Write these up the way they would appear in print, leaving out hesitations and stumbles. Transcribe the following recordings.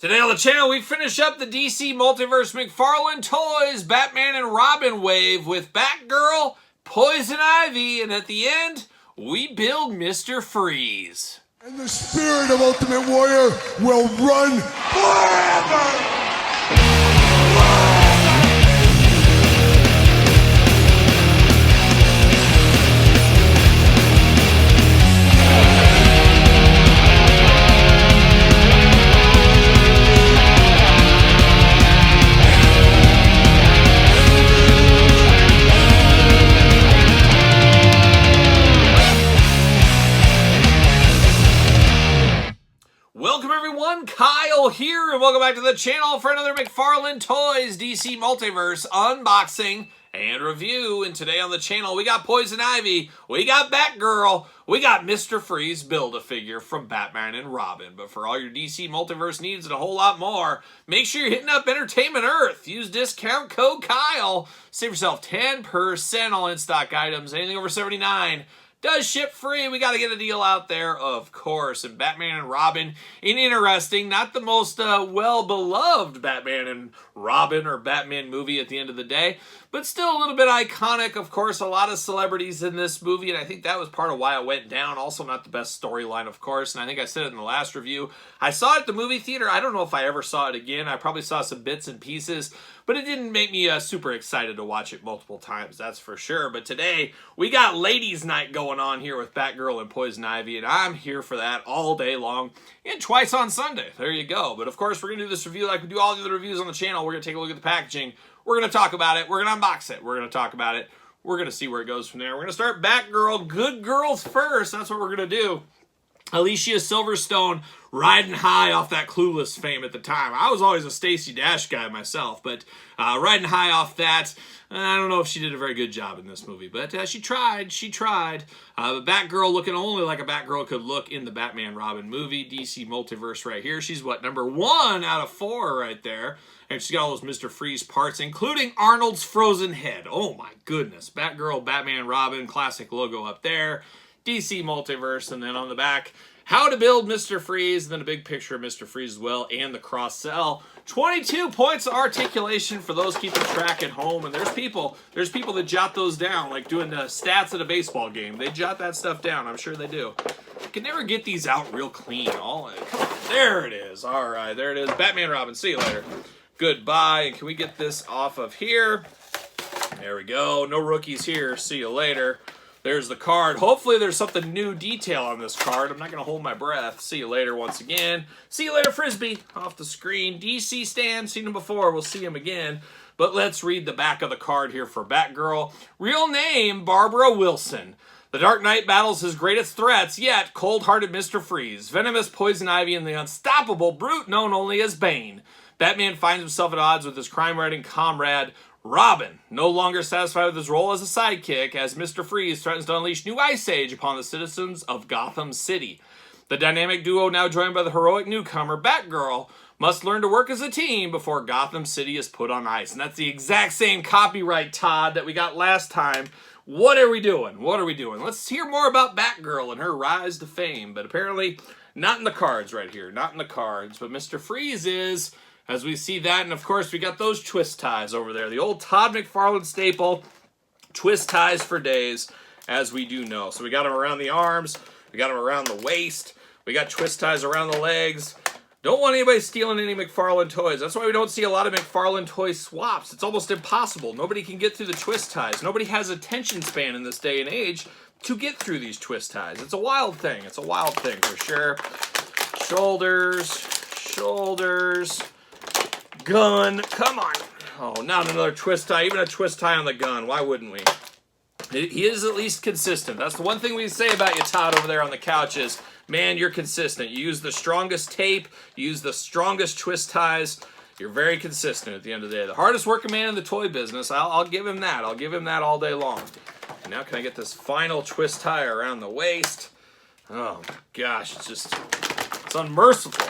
Today on the channel, we finish up the DC Multiverse McFarlane Toys Batman and Robin wave with Batgirl, Poison Ivy, and at the end, we build Mr. Freeze. And the spirit of Ultimate Warrior will run forever! Welcome everyone, Kyle here, and welcome back to the channel for another McFarlane Toys DC Multiverse unboxing and review. And today on the channel, we got Poison Ivy, we got Batgirl, we got Mr. Freeze Build-A-Figure from Batman and Robin. But for all your DC Multiverse needs and a whole lot more, make sure you're hitting up Entertainment Earth. Use discount code Kyle. Save yourself 10% on in-stock items. Anything over $79 does ship free. We got to get a deal out there, of course. And Batman and Robin, an interesting, not the most well-beloved Batman and Robin or Batman movie at the end of the day, but still a little bit iconic. Of course, a lot of celebrities in this movie, and I think that was part of why it went down. Also not the best storyline, of course, and I think I said it in the last review. I saw it at the movie theater. I don't know if I ever saw it again. I probably saw some bits and pieces, but it didn't make me super excited to watch it multiple times, that's for sure. But today, we got Ladies' Night going on here with Batgirl and Poison Ivy, and I'm here for that all day long, and twice on Sunday. There you go. But of course, we're going to do this review like we do all the other reviews on the channel. We're going to take a look at the packaging. We're going to talk about it. We're going to unbox it. We're going to talk about it. We're going to see where it goes from there. We're going to start Batgirl, good girls first. That's what we're going to do. Alicia Silverstone riding high off that Clueless fame at the time. I was always a Stacey Dash guy myself, but riding high off that, I don't know if she did a very good job in this movie, but she tried. But Batgirl looking only like a Batgirl could look in the Batman Robin movie, DC Multiverse right here. She's what, number 1 out of 4 right there. And she's got all those Mr. Freeze parts, including Arnold's frozen head. Oh my goodness. Batgirl, Batman, Robin, classic logo up there. DC Multiverse, and then on the back, how to build Mr. Freeze, and then a big picture of Mr. Freeze as well, and the cross-sell. 22 points of articulation for those keeping track at home, and there's people that jot those down, like doing the stats at a baseball game. They jot that stuff down, I'm sure they do. I can never get these out real clean. Come on, there it is. All right, there it is. Batman Robin, see you later. Goodbye, and can we get this off of here? There we go, no rookies here, see you later. There's the card. Hopefully there's something new detail on this card. I'm not going to hold my breath. See you later once again. See you later, Frisbee. Off the screen. DC Stan. Seen him before. We'll see him again. But let's read the back of the card here for Batgirl. Real name, Barbara Wilson. The Dark Knight battles his greatest threats, yet cold-hearted Mr. Freeze, venomous Poison Ivy, and the unstoppable brute known only as Bane. Batman finds himself at odds with his crime-writing comrade, Robin, no longer satisfied with his role as a sidekick, as Mr. Freeze threatens to unleash new ice age upon the citizens of Gotham City. The dynamic duo, now joined by the heroic newcomer Batgirl, must learn to work as a team before Gotham City is put on ice. And that's the exact same copyright, Todd, that we got last time. What are we doing? What are we doing? Let's hear more about Batgirl and her rise to fame. But apparently, not in the cards right here. Not in the cards. But Mr. Freeze is, as we see that, and of course we got those twist ties over there. The old Todd McFarlane staple, twist ties for days, as we do know. So we got them around the arms, we got them around the waist, we got twist ties around the legs. Don't want anybody stealing any McFarlane toys. That's why we don't see a lot of McFarlane toy swaps. It's almost impossible. Nobody can get through the twist ties. Nobody has attention span in this day and age to get through these twist ties. It's a wild thing. It's a wild thing for sure. Shoulders, gun, come on. Oh, not another twist tie. Even a twist tie on the gun. Why wouldn't we? He is at least consistent. That's the one thing we say about you, Todd, over there on the couch is, man, you're consistent. You use the strongest tape. You use the strongest twist ties. You're very consistent at the end of the day. The hardest working man in the toy business. I'll give him that. I'll give him that all day long. And now can I get this final twist tie around the waist? Oh, my gosh. It's unmerciful.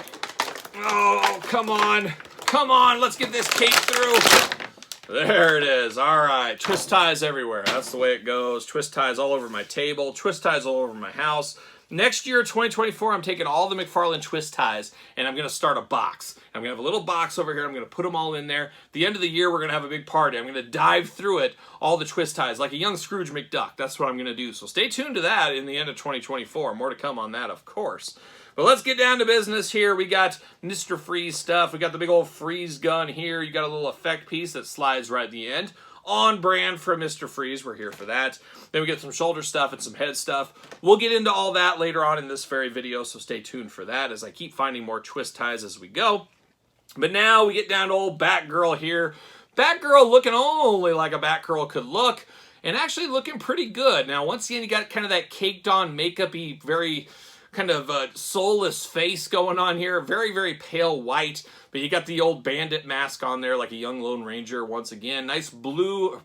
Oh, come on. Come on, let's get this cape through. There it is. All right, twist ties everywhere. That's the way it goes. Twist ties all over my table. Twist ties all over my house. Next year, 2024, I'm taking all the McFarlane twist ties, and I'm going to start a box. I'm going to have a little box over here. I'm going to put them all in there. At the end of the year, we're going to have a big party. I'm going to dive through it, all the twist ties, like a young Scrooge McDuck. That's what I'm going to do. So stay tuned to that in the end of 2024. More to come on that, of course. But let's get down to business here. We got Mr. Freeze stuff. We got the big old freeze gun here. You got a little effect piece that slides right at the end. On brand for Mr. Freeze. We're here for that. Then we get some shoulder stuff and some head stuff. We'll get into all that later on in this very video, so stay tuned for that as I keep finding more twist ties as we go. But now we get down to old Batgirl here. Batgirl looking only like a Batgirl could look, and actually looking pretty good. Now, once again, you got kind of that caked on, makeup-y, very kind of soulless face going on here. Very, very pale white. But you got the old bandit mask on there like a young Lone Ranger once again. Nice blue?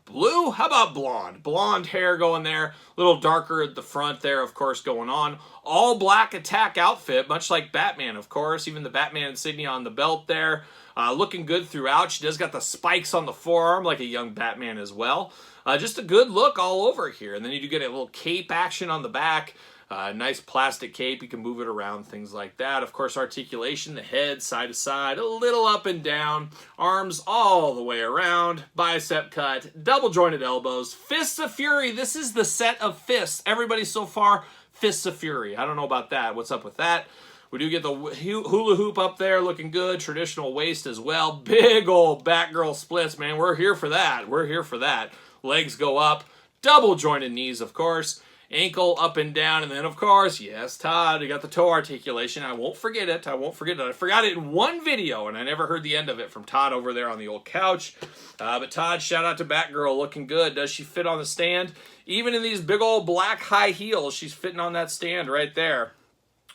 How about blonde? Blonde hair going there. A little darker at the front there, of course, going on. All black attack outfit, much like Batman, of course. Even the Batman insignia on the belt there. Looking good throughout. She does got the spikes on the forearm like a young Batman as well. Just a good look all over here. And then you do get a little cape action on the back. Nice plastic cape, you can move it around, things like that. Of course, articulation, the head side to side, a little up and down, arms all the way around, bicep cut, double jointed elbows, fists of fury. This is the set of fists. Everybody so far, fists of fury. I don't know about that. What's up with that? We do get the hula hoop up there, looking good. Traditional waist as well. Big old Batgirl splits, man. We're here for that. We're here for that. Legs go up, double jointed knees, of course. Ankle up and down, and then, of course, yes, Todd, you got the toe articulation. I won't forget it. I forgot it in one video, and I never heard the end of it from Todd over there on the old couch. But Todd, shout out to Batgirl, looking good. Does she fit on the stand? Even in these big old black high heels, she's fitting on that stand right there.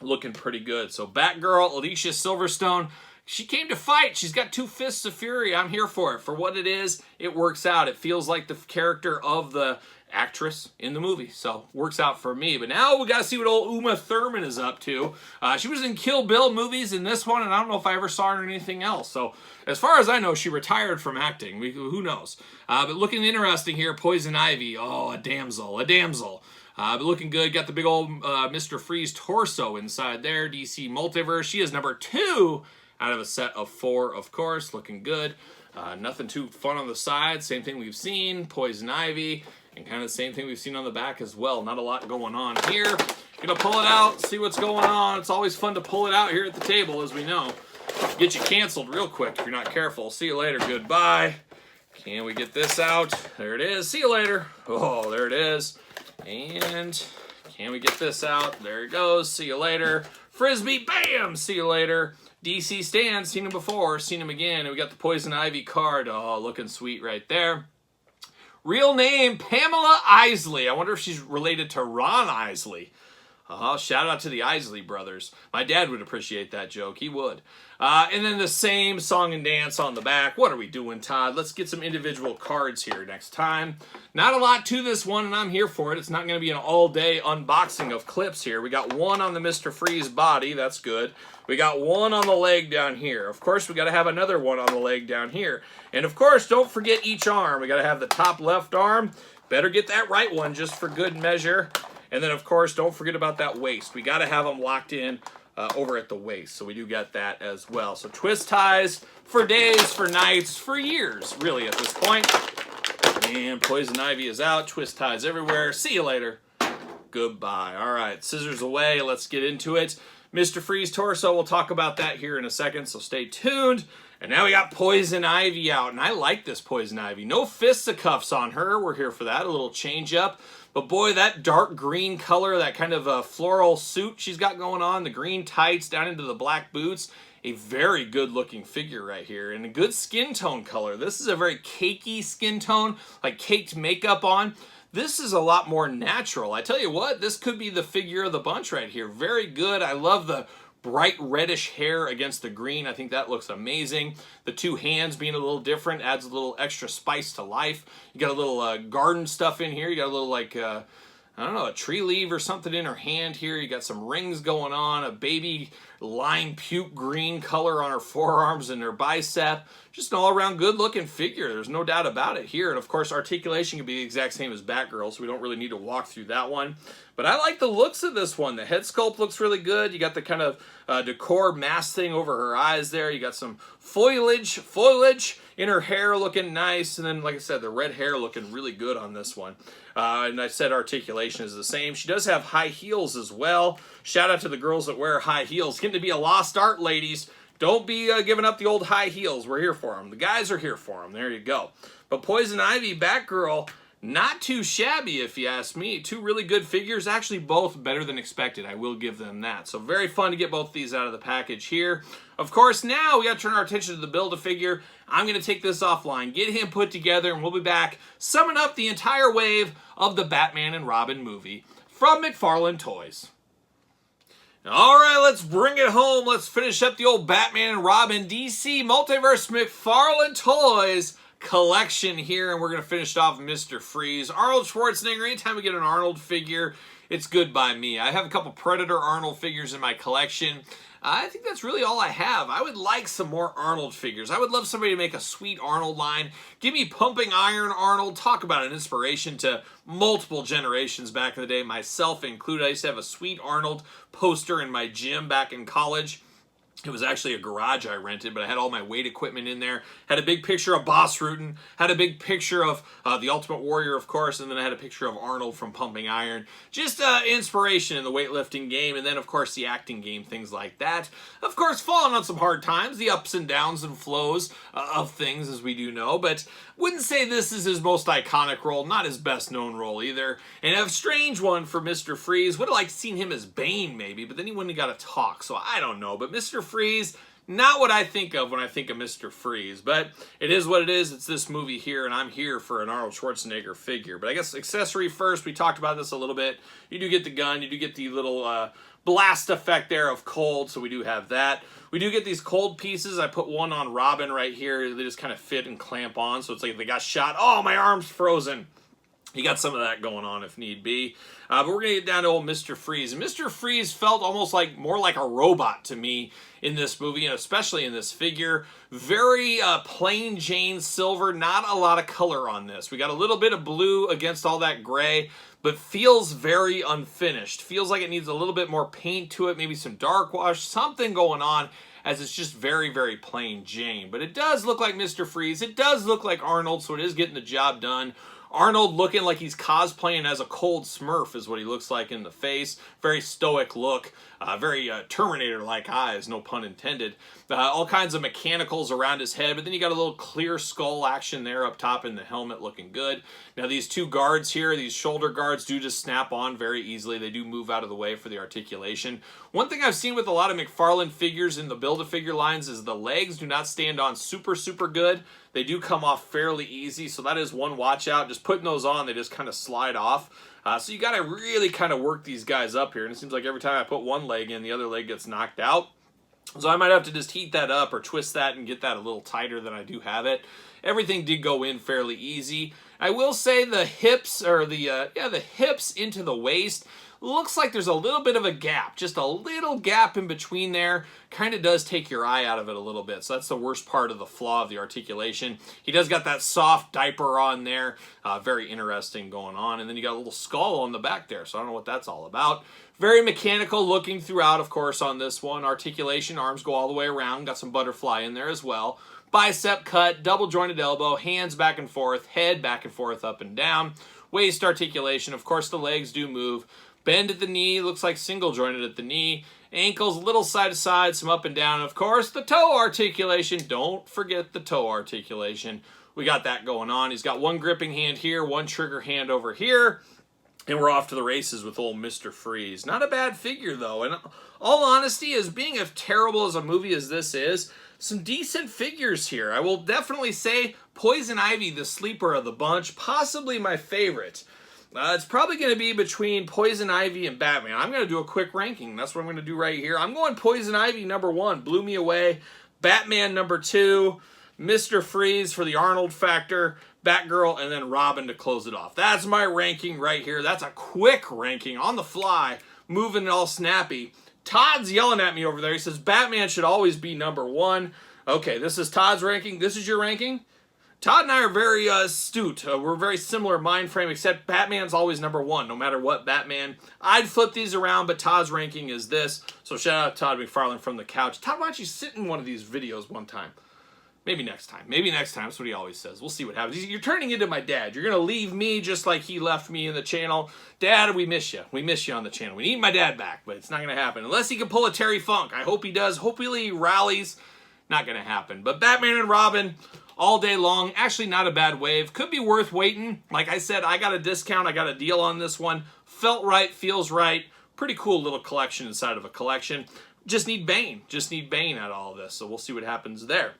Looking pretty good. So Batgirl, Alicia Silverstone, she came to fight. She's got two fists of fury. I'm here for it. For what it is, it works out. It feels like the character of the actress in the movie, so works out for me. But now we gotta see what old Uma Thurman is up to. She was in Kill Bill movies in this one, and I don't know if I ever saw her in anything else. So as far as I know, she retired from acting. Who knows? But looking interesting here, Poison Ivy. Oh, a damsel. But looking good. Got the big old Mr. Freeze torso inside there. DC Multiverse. She is number 2 out of a set of 4, of course. Looking good. Nothing too fun on the side. Same thing we've seen. Poison Ivy. And kind of the same thing we've seen on the back as well. Not a lot going on here. Gonna pull it out, see what's going on. It's always fun to pull it out here at the table, as we know. Get you canceled real quick if you're not careful. See you later. Goodbye. Can we get this out? There it is. See you later. Oh, there it is. And can we get this out? There it goes. See you later. Frisbee. Bam. See you later. DC Stan. Seen him before. Seen him again. And we got the Poison Ivy card. Oh, looking sweet right there. Real name, Pamela Isley. I wonder if she's related to Ron Isley. Shout out to the Isley brothers. My dad would appreciate that joke. He would. And then the same song and dance on the back. What are we doing, Todd? Let's get some individual cards here next time. Not a lot to this one, and I'm here for it. It's not going to be an all-day unboxing of clips here. We got one on the Mr. Freeze body. That's good. We got one on the leg down here. Of course, we got to have another one on the leg down here. And of course, don't forget each arm. We got to have the top left arm. Better get that right one just for good measure. And then, of course, don't forget about that waist. We got to have them locked in over at the waist. So we do get that as well. So twist ties for days, for nights, for years, really, at this point. And Poison Ivy is out. Twist ties everywhere. See you later. Goodbye. All right, scissors away. Let's get into it. Mr. Freeze torso, we'll talk about that here in a second, so stay tuned. And now we got Poison Ivy out, and I like this Poison Ivy. No fisticuffs on her. We're here for that. A little change up. But boy, that dark green color, that kind of floral suit she's got going on, the green tights down into the black boots, a very good looking figure right here, and a good skin tone color. This is a very cakey skin tone, like caked makeup on. This is a lot more natural. I tell you what, this could be the figure of the bunch right here. Very good. I love the bright reddish hair against the green. I think that looks amazing. The two hands being a little different adds a little extra spice to life. You got a little garden stuff in here. You got a little like, I don't know, a tree leaf or something in her hand here. You got some rings going on, a baby lime puke green color on her forearms and her bicep. Just an all-around good-looking figure. There's no doubt about it here. And, of course, articulation can be the exact same as Batgirl, so we don't really need to walk through that one. But I like the looks of this one. The head sculpt looks really good. You got the kind of decor mask thing over her eyes there. You got some foliage in her hair looking nice. And then, like I said, the red hair looking really good on this one. And I said articulation is the same. She does have high heels as well. Shout out to the girls that wear high heels. Getting to be a lost art, ladies. Don't be giving up the old high heels. We're here for them. The guys are here for them. There you go. But Poison Ivy, Batgirl, not too shabby if you ask me. Two really good figures. Actually, both better than expected. I will give them that. So very fun to get both these out of the package here. Of course, now we got to turn our attention to the Build-A-Figure. I'm going to take this offline, get him put together, and we'll be back summing up the entire wave of the Batman and Robin movie from McFarlane Toys. All right, let's bring it home. Let's finish up the old Batman and Robin DC Multiverse McFarlane Toys collection here, and we're going to finish it off with Mr. Freeze. Arnold Schwarzenegger, anytime we get an Arnold figure, it's good by me. I have a couple Predator Arnold figures in my collection. I think that's really all I have. I would like some more Arnold figures. I would love somebody to make a sweet Arnold line. Give me Pumping Iron Arnold. Talk about an inspiration to multiple generations back in the day, myself included. I used to have a sweet Arnold poster in my gym back in college. It was actually a garage I rented, but I had all my weight equipment in there. Had a big picture of Boss Rutan. Had a big picture of the Ultimate Warrior, of course, and then I had a picture of Arnold from Pumping Iron. Just inspiration in the weightlifting game, and then, of course, the acting game, things like that. Of course, falling on some hard times, the ups and downs and flows of things, as we do know, but wouldn't say this is his most iconic role, not his best-known role either. And a strange one for Mr. Freeze. Would have liked seen him as Bane, maybe, but then he wouldn't have got to talk, so I don't know. But Mr. Freeze, not what I think of when I think of Mr. Freeze, but it is what it is. It's this movie here, and I'm here for an Arnold Schwarzenegger figure. But I guess accessory first, we talked about this a little bit. You do get the gun, you do get the little blast effect there of cold, so we do have that. We do get these cold pieces. I put one on Robin right here. They just kind of fit and clamp on, so it's like they got shot. Oh, my arm's frozen. You got some of that going on if need be. But we're going to get down to old Mr. Freeze. And Mr. Freeze felt almost like more like a robot to me in this movie, and especially in this figure. Very plain Jane silver, not a lot of color on this. We got a little bit of blue against all that gray, but feels very unfinished. Feels like it needs a little bit more paint to it, maybe some dark wash, something going on, as it's just very, very plain Jane. But it does look like Mr. Freeze. It does look like Arnold, so it is getting the job done. Arnold looking like he's cosplaying as a cold Smurf is what he looks like in the face. Very stoic look. Very Terminator-like eyes, no pun intended. All kinds of mechanicals around his head, but then you got a little clear skull action there up top in the helmet looking good. Now these two guards here, these shoulder guards, do just snap on very easily. They do move out of the way for the articulation. One thing I've seen with a lot of McFarlane figures in the Build-A-Figure lines is the legs do not stand on super, super good. They do come off fairly easy, so that is one watch out. Just putting those on, they just kind of slide off. So you got to really kind of work these guys up here. And it seems like every time I put one leg in, the other leg gets knocked out. So I might have to just heat that up or twist that and get that a little tighter than I do have it. Everything did go in fairly easy. I will say the hips, or the hips into the waist, looks like there's a little bit of a gap, just a little gap in between there. Kind of does take your eye out of it a little bit, so that's the worst part of the flaw of the articulation. He does got that soft diaper on there, very interesting going on, and then you got a little skull on the back there, so I don't know what that's all about. Very mechanical looking throughout, of course, on this one. Articulation, arms go all the way around, got some butterfly in there as well. Bicep cut, double jointed elbow, hands back and forth, head back and forth, up and down. Waist articulation, of course the legs do move. Bend at the knee, looks like single jointed at the knee. Ankles, a little side to side, some up and down. Of course, the toe articulation. Don't forget the toe articulation. We got that going on. He's got one gripping hand here, one trigger hand over here. And we're off to the races with old Mr. Freeze. Not a bad figure, though. And all honesty, as being as terrible as a movie as this is, some decent figures here. I will definitely say Poison Ivy, the sleeper of the bunch, possibly my favorite. It's probably going to be between Poison Ivy and Batman. I'm going to do a quick ranking. That's what I'm going to do right here. I'm going Poison Ivy number 1, blew me away. Batman number 2, Mr. Freeze for the Arnold factor, Batgirl, and then Robin to close it off. That's my ranking right here. That's a quick ranking on the fly, moving it all snappy. Todd's yelling at me over there. He says Batman should always be number 1. Okay, this is Todd's ranking. This is your ranking? Todd and I are very astute. We're very similar mind frame, except Batman's always number 1, no matter what Batman. I'd flip these around, but Todd's ranking is this. So shout out to Todd McFarlane from the couch. Todd, why don't you sit in one of these videos one time? Maybe next time. Maybe next time. That's what he always says. We'll see what happens. You're turning into my dad. You're going to leave me just like he left me in the channel. Dad, we miss you. We miss you on the channel. We need my dad back, but it's not going to happen. Unless he can pull a Terry Funk. I hope he does. Hopefully he rallies. Not going to happen. But Batman and Robin all day long. Actually, not a bad wave. Could be worth waiting. Like I said, I got a discount. I got a deal on this one. Felt right. Feels right. Pretty cool little collection inside of a collection. Just need Bane. Just need Bane out of all this. So we'll see what happens there.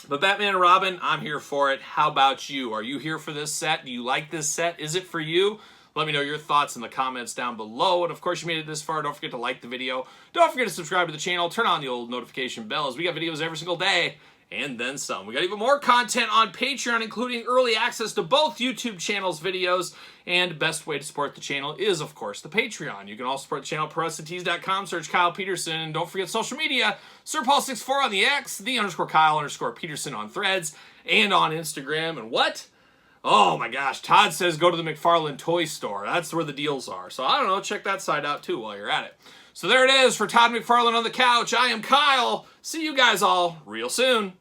But Batman and Robin, I'm here for it. How about you? Are you here for this set? Do you like this set? Is it for you? Let me know your thoughts in the comments down below. And of course, you made it this far. Don't forget to like the video. Don't forget to subscribe to the channel. Turn on the old notification bell, as we got videos every single day. And then some. We got even more content on Patreon, including early access to both YouTube channels' videos. And best way to support the channel is, of course, the Patreon. You can also support the channel at ProWrestlingTees.com. Search Kyle Peterson. And don't forget social media. SirPaul64 on the X, _Kyle_Peterson on Threads, and on Instagram. And what? Oh my gosh, Todd says go to the McFarlane toy store. That's where the deals are. So I don't know, check that side out too while you're at it. So there it is for Todd McFarlane on the couch. I am Kyle. See you guys all real soon.